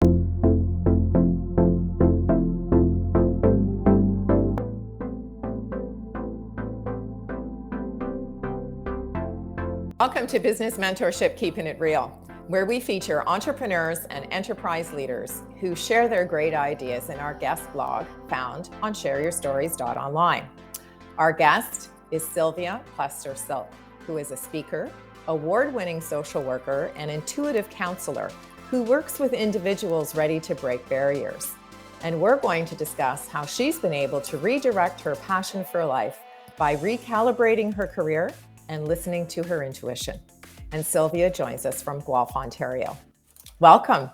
Welcome to Business Mentorship, Keeping It Real, where we feature entrepreneurs and enterprise leaders who share their great ideas in our guest blog found on shareyourstories.online. Our guest is Sylvia Plester-Silk, who is a speaker, award-winning social worker, and intuitive counselor who works with individuals ready to break barriers. And we're going to discuss how she's been able to redirect her passion for life by recalibrating her career and listening to her intuition. And Sylvia joins us from Guelph, Ontario. Welcome.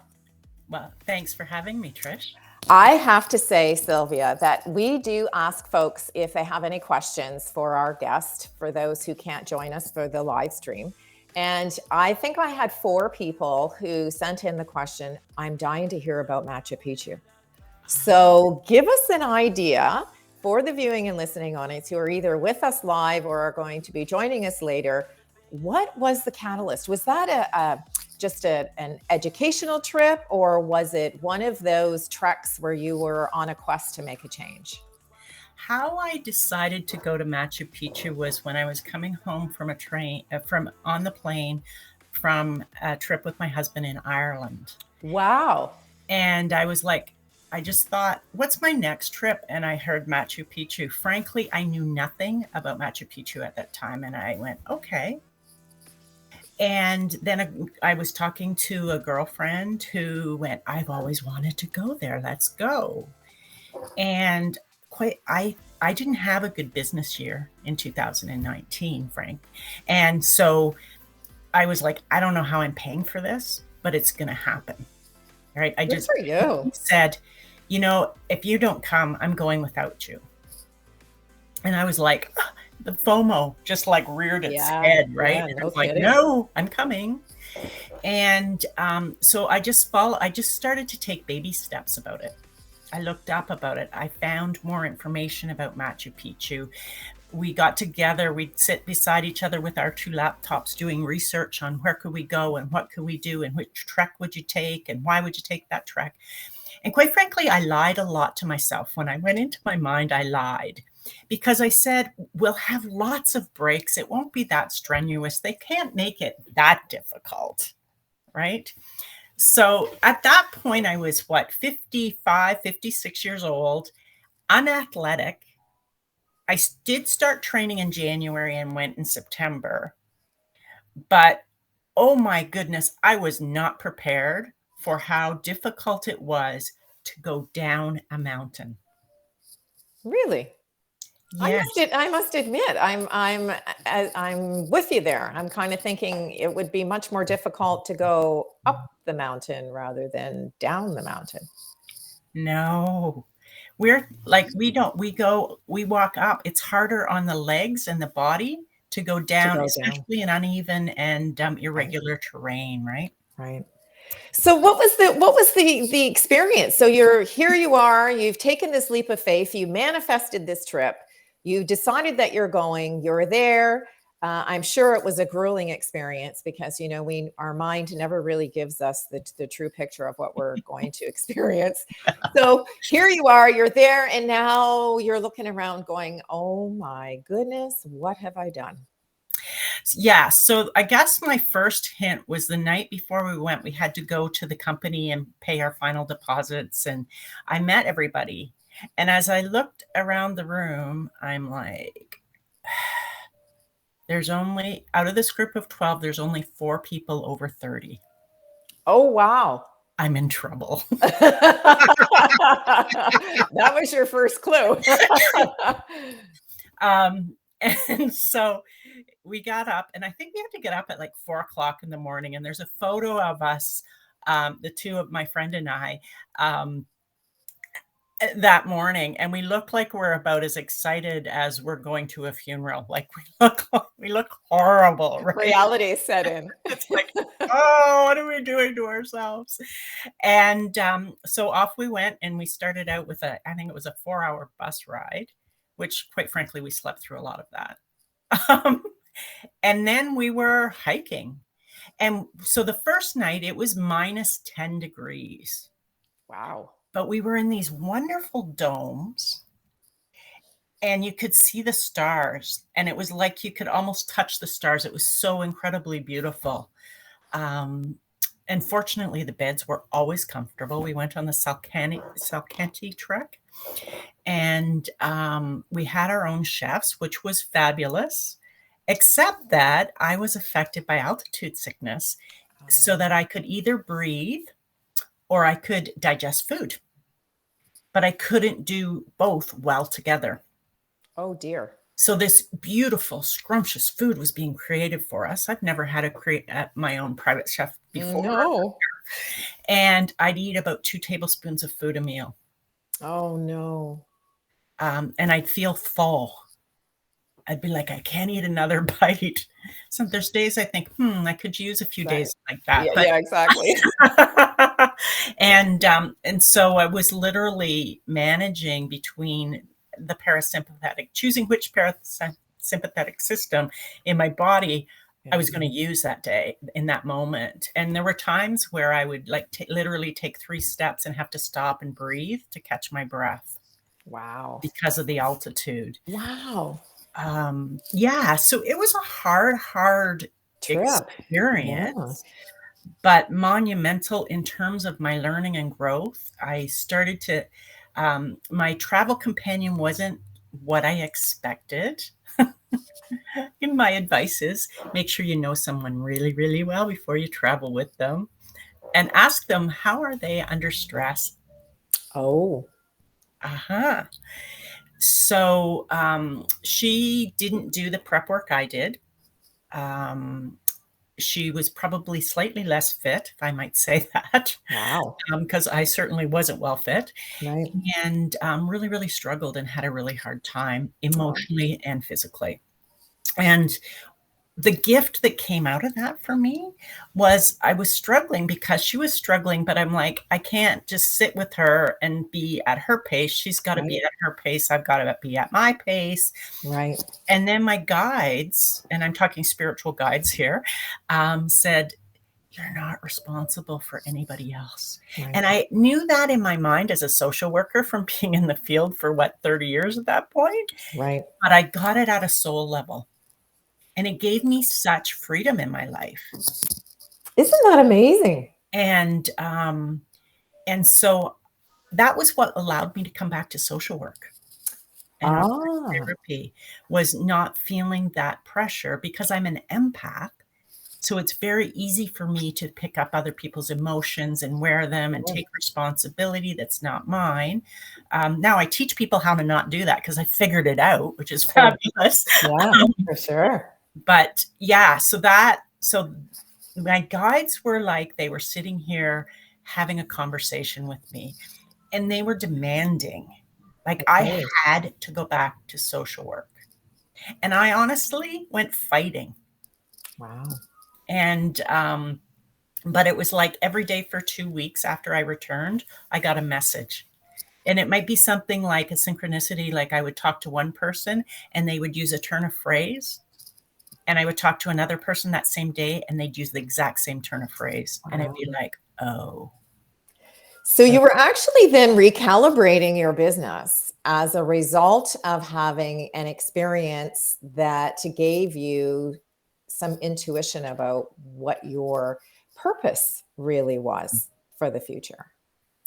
Well, thanks for having me, Trish. I have to say, Sylvia, that we do ask folks if they have any questions for our guest, for those who can't join us for the live stream. And I think I had 4 people who sent in the question, I'm dying to hear about Machu Picchu. So give us an idea for the viewing and listening audience who are either with us live or are going to be joining us later. What was the catalyst? Was that just an educational trip, or was it one of those treks where you were on a quest to make a change? How I decided to go to Machu Picchu was when I was coming home from on the plane from a trip with my husband in Ireland. Wow. And I was like, I just thought, what's my next trip? And I heard Machu Picchu. Frankly, I knew nothing about Machu Picchu at that time. And I went, okay. And then I was talking to a girlfriend who went, I've always wanted to go there. Let's go. And I didn't have a good business year in 2019, Frank. And so I was like, I don't know how I'm paying for this, but it's going to happen. All right. I just said, if you don't come, I'm going without you. And I was like, the FOMO just like reared its head, right? Yeah, and I was like, no, I'm coming. And so I just started to take baby steps about it. I looked up about it. I found more information about Machu Picchu. We got together, we'd sit beside each other with our 2 laptops doing research on where could we go and what could we do and which trek would you take and why would you take that trek. And quite frankly, I lied a lot to myself. When I went into my mind, I lied because I said, we'll have lots of breaks. It won't be that strenuous. They can't make it that difficult, right? So at that point, I was 55, 56 years old, unathletic. I did start training in January and went in September. But, oh my goodness, I was not prepared for how difficult it was to go down a mountain. Really? Yes. I must admit, I'm with you there. I'm kind of thinking it would be much more difficult to go up the mountain rather than down the mountain. No, we're like, we walk up. It's harder on the legs and the body to go down, especially in uneven and irregular terrain, right? Right. So what was the experience? So you are, you've taken this leap of faith, you manifested this trip, you decided that you're there. I'm sure it was a grueling experience because, our mind never really gives us the true picture of what we're going to experience. So here you are, you're there, and now you're looking around going, oh my goodness, what have I done? Yeah. So I guess my first hint was the night before we went, we had to go to the company and pay our final deposits. And I met everybody. And as I looked around the room, I'm like, out of this group of 12, there's only 4 people over 30. Oh, wow. I'm in trouble. That was your first clue. And so we got up, and I think we had to get up at like 4:00 in the morning. And there's a photo of us, the 2 of my friend and I, that morning, and we look like we're about as excited as we're going to a funeral. Like we look horrible, right? Reality set in. It's like, oh, what are we doing to ourselves? And so off we went, and we started out with I think it was a 4-hour bus ride, which quite frankly, we slept through a lot of that. And then we were hiking. And so the first night it was minus 10 degrees. Wow. But we were in these wonderful domes and you could see the stars, and it was like you could almost touch the stars. It was so incredibly beautiful. Um, and fortunately, the beds were always comfortable. We went on the Salkantay trek, and we had our own chefs, which was fabulous, except that I was affected by altitude sickness, so that I could either breathe or I could digest food, but I couldn't do both well together. Oh dear. So this beautiful, scrumptious food was being created for us. I've never had my own private chef before. No. And I'd eat about 2 tablespoons of food a meal. Oh no. And I'd feel full. I'd be like, I can't eat another bite. So there's days I think, I could use a few days like that. Yeah, exactly. And so I was literally managing between the parasympathetic, choosing which parasympathetic system in my body I was going to use that day in that moment. And there were times where I would like literally take 3 steps and have to stop and breathe to catch my breath. Wow. Because of the altitude. Wow. Yeah, so it was a hard Trip. experience, but monumental in terms of my learning and growth. I started to, my travel companion wasn't what I expected. And my advice is make sure you know someone really, really well before you travel with them, and ask them, how are they under stress? Oh. So she didn't do the prep work I did. She was probably slightly less fit, if I might say that. Wow. Because I certainly wasn't well fit. Right. And really, really struggled and had a really hard time emotionally and physically. And the gift that came out of that for me was I was struggling because she was struggling, but I'm like, I can't just sit with her and be at her pace. She's got to be at her pace. I've got to be at my pace. Right. And then my guides, and I'm talking spiritual guides here, said, you're not responsible for anybody else. Right. And I knew that in my mind as a social worker from being in the field for 30 years at that point. Right. But I got it at a soul level. And it gave me such freedom in my life. Isn't that amazing? And so that was what allowed me to come back to social work. And therapy was not feeling that pressure because I'm an empath. So it's very easy for me to pick up other people's emotions and wear them and take responsibility that's not mine. Now I teach people how to not do that because I figured it out, which is fabulous. Yeah, for sure. But yeah, so my guides were like, they were sitting here having a conversation with me, and they were demanding, like I had to go back to social work. And I honestly went fighting. Wow. And, but it was like every day for 2 weeks after I returned, I got a message. And it might be something like a synchronicity, like I would talk to one person and they would use a turn of phrase. And I would talk to another person that same day and they'd use the exact same turn of phrase. And it'd be like, oh. So you were actually then recalibrating your business as a result of having an experience that gave you some intuition about what your purpose really was for the future.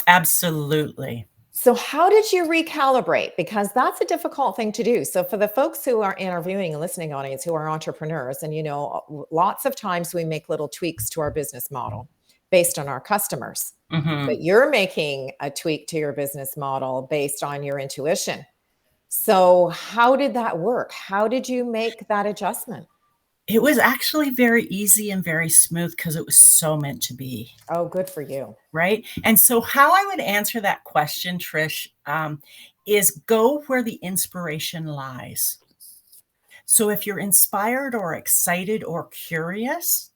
Absolutely. So how did you recalibrate? Because that's a difficult thing to do. So for the folks who are interviewing and listening audience who are entrepreneurs, and lots of times we make little tweaks to our business model based on our customers. But you're making a tweak to your business model based on your intuition. So how did that work? How did you make that adjustment? It was actually very easy and very smooth because it was so meant to be. Oh, good for you. Right. And so how I would answer that question, Trish, is go where the inspiration lies. So if you're inspired or excited or curious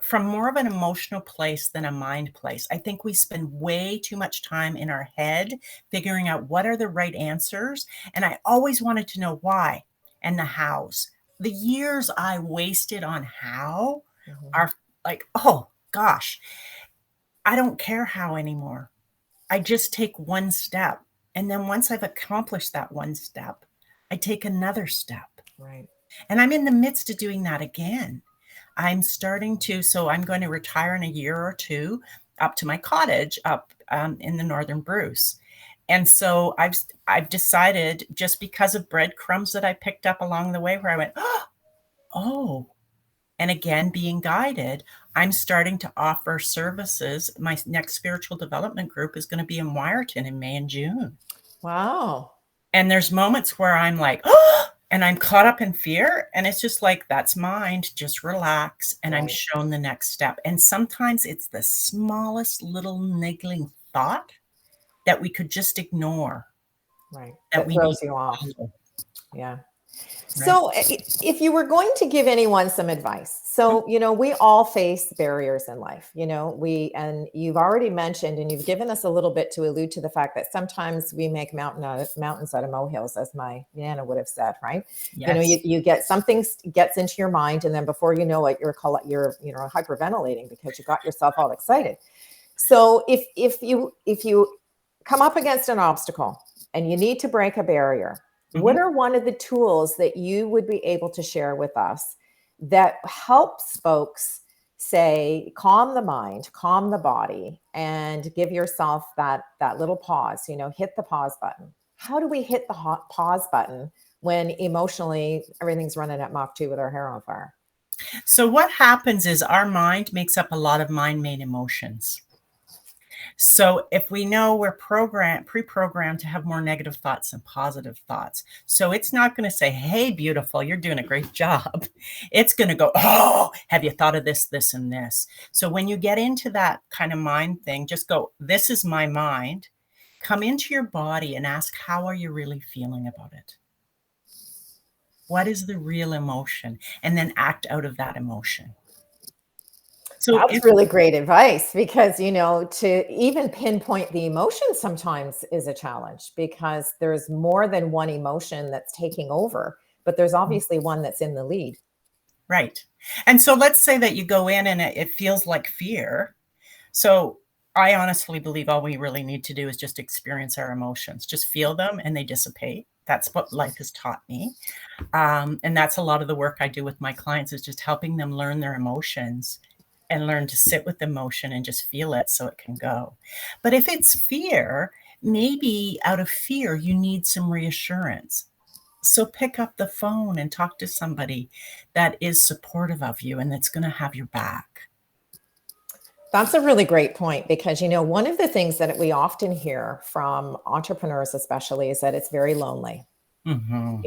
from more of an emotional place than a mind place, I think we spend way too much time in our head figuring out what are the right answers. And I always wanted to know why and the hows. The years I wasted on how are like, oh gosh, I don't care how anymore. I just take one step. And then once I've accomplished that one step, I take another step. Right. And I'm in the midst of doing that again. I'm going to retire in a year or two up to my cottage up in the northern Bruce. And so I've decided, just because of breadcrumbs that I picked up along the way, where I went, oh, and again, being guided, I'm starting to offer services. My next spiritual development group is going to be in Ryerson in May and June. Wow. And there's moments where I'm like, oh, and I'm caught up in fear. And it's just like, that's mind, just relax. And I'm Right. shown the next step. And sometimes it's the smallest little niggling thought that we could just ignore. Right. That That we need throws you to off. follow, Yeah. right? So, if you were going to give anyone some advice, so, we all face barriers in life, and you've already mentioned, and you've given us a little bit to allude to the fact that sometimes we make mountains out of molehills, as my Nana would have said, right? Yes. You get something gets into your mind, and then before you know it, you're hyperventilating because you got yourself all excited. So, if you come up against an obstacle and you need to break a barrier, what Mhm. are one of the tools that you would be able to share with us that helps folks say calm the mind, calm the body, and give yourself that little pause, hit the pause button. How do we hit the pause button when emotionally everything's running at Mach 2 with our hair on fire? So what happens is our mind makes up a lot of mind-made emotions. So if we know we're pre-programmed to have more negative thoughts than positive thoughts, so it's not going to say, "Hey, beautiful, you're doing a great job." It's going to go, "Oh, have you thought of this, this, and this?" So when you get into that kind of mind thing, just go, "This is my mind." Come into your body and ask, "How are you really feeling about it? What is the real emotion?" And then act out of that emotion. So That's if really great advice because, to even pinpoint the emotion sometimes is a challenge because there's more than one emotion that's taking over, but there's obviously one that's in the lead. right. And so let's say that you go in and it feels like fear. So I honestly believe all we really need to do is just experience our emotions, just feel them and they dissipate. That's what life has taught me. And that's a lot of the work I do with my clients, is just helping them learn their emotions and learn to sit with emotion and just feel it so it can go. But if it's fear, maybe out of fear, you need some reassurance. So pick up the phone and talk to somebody that is supportive of you and that's going to have your back. That's a really great point because, one of the things that we often hear from entrepreneurs, especially, is that it's very lonely. Mhm.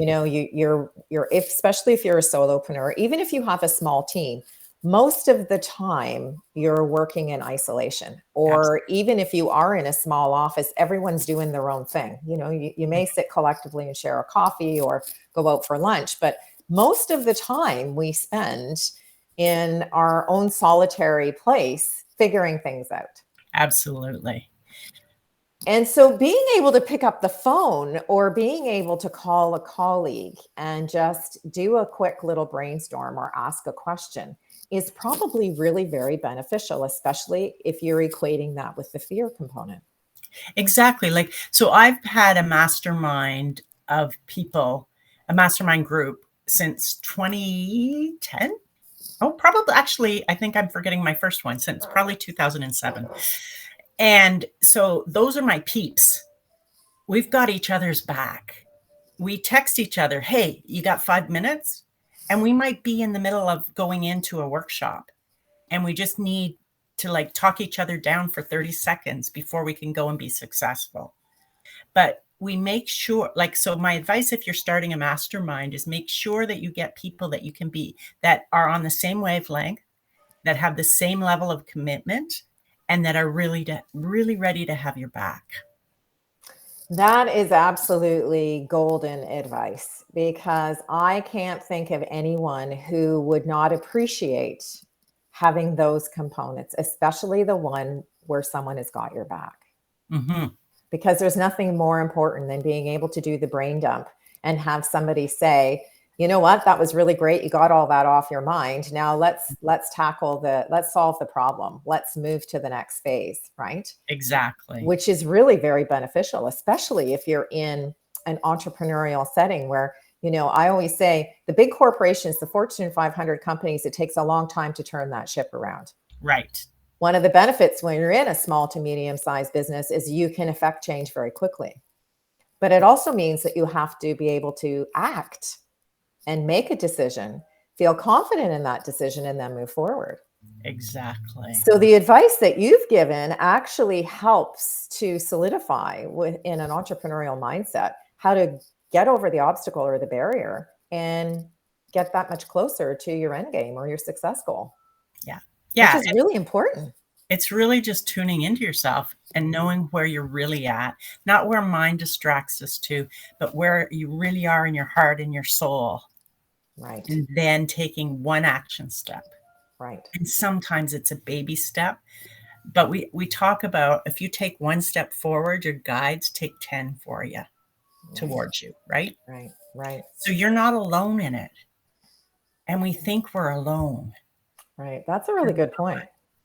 Especially if you're a solopreneur, even if you have a small team, most of the time you're working in isolation. Or Absolutely. even if you are in a small office, everyone's doing their own thing. You may sit collectively and share a coffee or go out for lunch, but most of the time we spend in our own solitary place figuring things out. Absolutely. And so being able to pick up the phone or being able to call a colleague and just do a quick little brainstorm or ask a question is probably really very beneficial, especially if you're equating that with the fear component. Exactly. Like, so I've had a mastermind of people, a mastermind group since 2010. Oh, probably, actually, I think I'm forgetting my first one, since probably 2007. And so those are my peeps. We've got each other's back. We text each other, "Hey, you got 5 minutes?" And we might be in the middle of going into a workshop and we just need to like talk each other down for 30 seconds before we can go and be successful. But we make sure, like, so my advice, if you're starting a mastermind, is make sure that you get people that you can be, that are on the same wavelength, that have the same level of commitment, and that are really ready to have your back. That is absolutely golden advice because I can't think of anyone who would not appreciate having those components, especially the one where someone has got your back. Mhm. Because there's nothing more important than being able to do the brain dump and have somebody say, You know what? That was really great. You got all that off your mind. Now let's solve the problem. Let's move to the next phase, right? Exactly. Which is really very beneficial, especially if you're in an entrepreneurial setting where, I always say the big corporations, the Fortune 500 companies, it takes a long time to turn that ship around. Right. One of the benefits when you're in a small to medium-sized business is you can affect change very quickly. But it also means that you have to be able to act and make a decision, feel confident in that decision, and then move forward. Exactly. So the advice that you've given actually helps to solidify within an entrepreneurial mindset how to get over the obstacle or the barrier and get that much closer to your end game or your success goal. Yeah. Which is really important. It's really just tuning into yourself and knowing where you're really at, not where mind distracts us to, but where you really are in your heart and your soul. Right. And then taking one action step. Right. And sometimes it's a baby step, but we talk about if you take one step forward, your guides take 10 for you towards you, right? Right. Right. So you're not alone in it. And we think we're alone. Right. That's a really good point.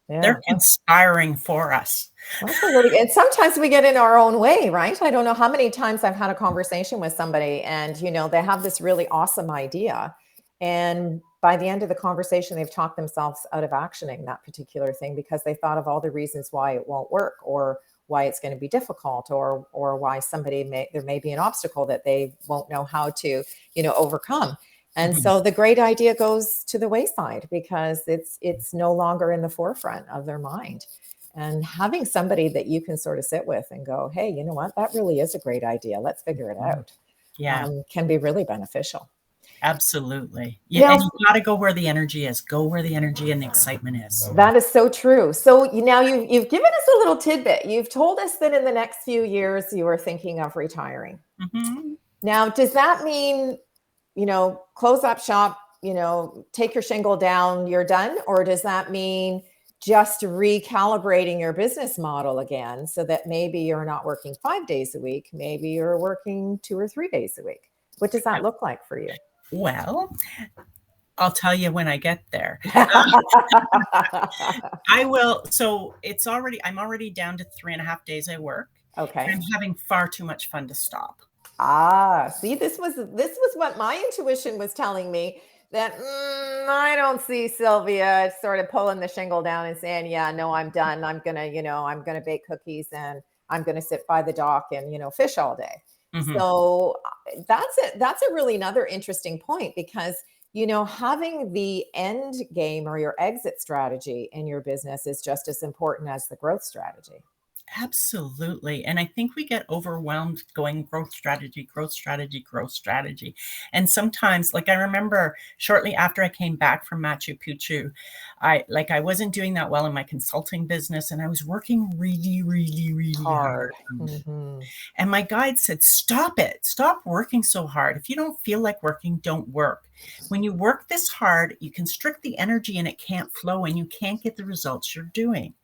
Yeah, they're conspiring for us. And sometimes we get in our own way, right? I don't know how many times I've had a conversation with somebody and, they have this really awesome idea. And by the end of the conversation, they've talked themselves out of actioning that particular thing because they thought of all the reasons why it won't work or why it's going to be difficult or why there may be an obstacle that they won't know how to, overcome. And so the great idea goes to the wayside because it's no longer in the forefront of their mind. And having somebody that you can sort of sit with and go, hey, you know what, that really is a great idea. Let's figure it out. Yeah. Can be really beneficial. Absolutely. Yeah. And you got to go where the energy is. Go where the energy and the excitement is. That is so true. So now you've given us a little tidbit. You've told us that in the next few years, you are thinking of retiring. Mm-hmm. Now, does that mean, close up shop, take your shingle down, you're done? Or does that mean just recalibrating your business model again so that maybe you're not working 5 days a week, maybe you're working 2 or 3 days a week? What does that look like for you? Well, I'll tell you when I get there. I will. So I'm already down to 3.5 days I work. Okay. I'm having far too much fun to stop. See, this was what my intuition was telling me, that I don't see Sylvia sort of pulling the shingle down and saying, yeah, no, I'm done. I'm going to bake cookies and I'm going to sit by the dock and, fish all day. Mm-hmm. So that's it. That's a really another interesting point because, having the end game or your exit strategy in your business is just as important as the growth strategy. Absolutely. And I think we get overwhelmed going growth strategy. And sometimes, like I remember shortly after I came back from Machu Picchu, I wasn't doing that well in my consulting business and I was working really, really, really hard. Mm-hmm. And my guide said, stop it. Stop working so hard. If you don't feel like working, don't work. When you work this hard, you constrict the energy and it can't flow and you can't get the results you're doing.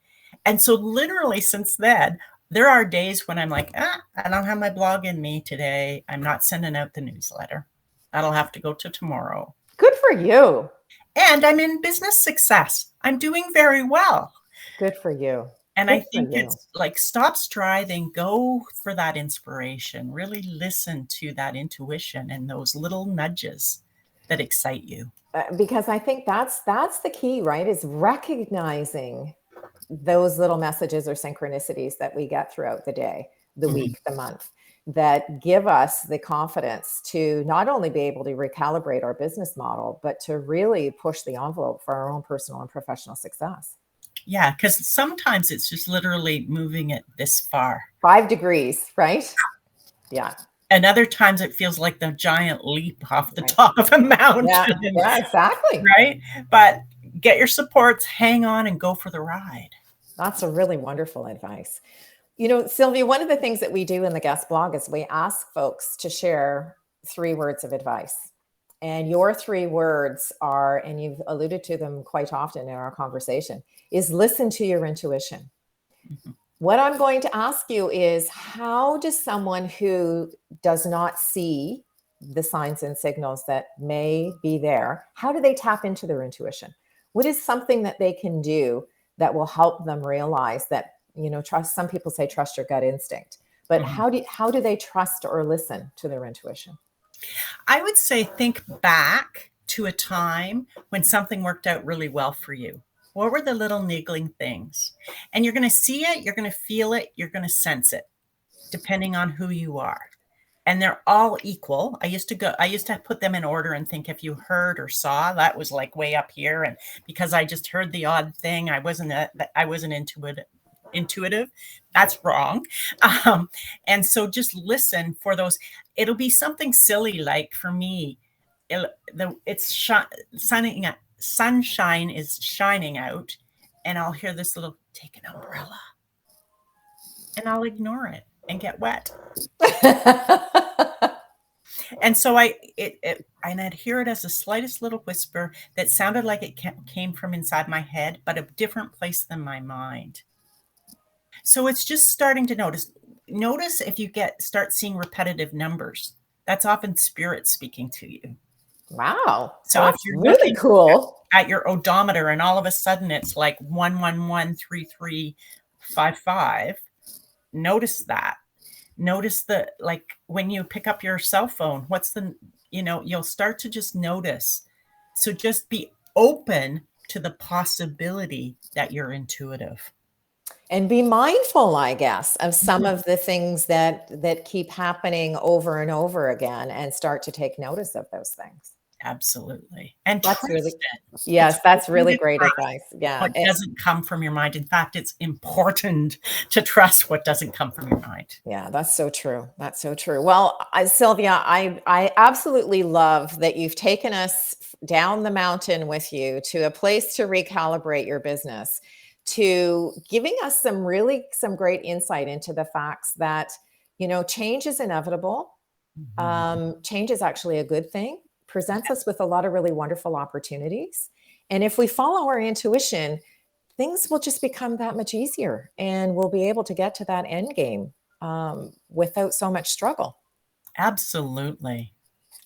And so literally since then, there are days when I'm like, I don't have my blog in me today. I'm not sending out the newsletter. That'll have to go to tomorrow. Good for you. And I'm in business success. I'm doing very well. Good for you. And I think it's like, stop striving, go for that inspiration, really listen to that intuition and those little nudges that excite you. Because I think that's the key, right? Is recognizing those little messages or synchronicities that we get throughout the day, the week, the month, that give us the confidence to not only be able to recalibrate our business model, but to really push the envelope for our own personal and professional success. Yeah, because sometimes it's just literally moving it this far. 5 degrees, right? Yeah. And other times it feels like the giant leap off the top of a mountain. Yeah, exactly. Right? But get your supports, hang on, and go for the ride. That's a really wonderful advice. Sylvia, one of the things that we do in the guest blog is we ask folks to share 3 words of advice. And your 3 words are, and you've alluded to them quite often in our conversation, is listen to your intuition. Mm-hmm. What I'm going to ask you is, how does someone who does not see the signs and signals that may be there, how do they tap into their intuition? What is something that they can do that will help them realize that, trust? Some people say trust your gut instinct, but Mhm. how do they trust or listen to their intuition? I would say think back to a time when something worked out really well for you. What were the little niggling things? And you're going to see it, you're going to feel it, you're going to sense it, depending on who you are. And they're all equal. I used to put them in order and think if you heard or saw, that was like way up here. And because I just heard the odd thing, I wasn't intuitive. That's wrong. And so just listen for those. It'll be something silly, like for me, sunshine is shining out, and I'll hear this little take an umbrella, and I'll ignore it and get wet. And so I'd hear it as the slightest little whisper that sounded like it came from inside my head, but a different place than my mind. So it's just starting to notice. Notice if you start seeing repetitive numbers. That's often spirit speaking to you. Wow. So That's if you're really looking cool at your odometer and all of a sudden it's like 1113355, notice that. Notice like when you pick up your cell phone, you'll start to just notice. So just be open to the possibility that you're intuitive. and be mindful, I guess, of some of the things that keep happening over and over again, and start to take notice of those things. Absolutely. And That's trust really, it. yes, It's that's okay really to great trust advice. Yeah. what doesn't come from your mind. In fact, it's important to trust what doesn't come from your mind. Yeah, that's so true. That's so true. Well, Sylvia, I absolutely love that you've taken us down the mountain with you to a place to recalibrate your business, to giving us some great insight into the facts that, change is inevitable. Mhm. Change is actually a good thing, presents us with a lot of really wonderful opportunities. And if we follow our intuition, things will just become that much easier, and we'll be able to get to that end game without so much struggle. Absolutely.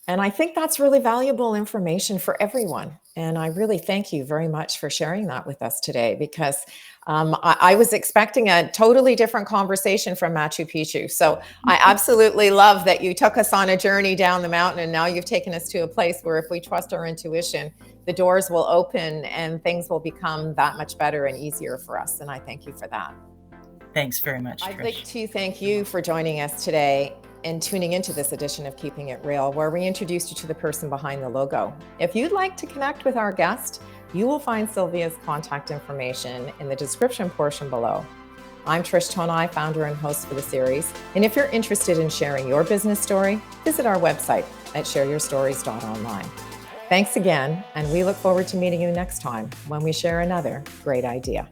And I think that's really valuable information for everyone. And I really thank you very much for sharing that with us today, because I was expecting a totally different conversation from Machu Picchu. So I absolutely love that you took us on a journey down the mountain, and now you've taken us to a place where if we trust our intuition, the doors will open and things will become that much better and easier for us. And I thank you for that. Thanks very much, I'd like Trish. to thank you for joining us today and tuning into this edition of Keeping It Real, where we introduced you to the person behind the logo. If you'd like to connect with our guest, you will find Sylvia's contact information in the description portion below. I'm Trish Tonai, founder and host for the series. And if you're interested in sharing your business story, visit our website at shareyourstories.online. Thanks again, and we look forward to meeting you next time when we share another great idea.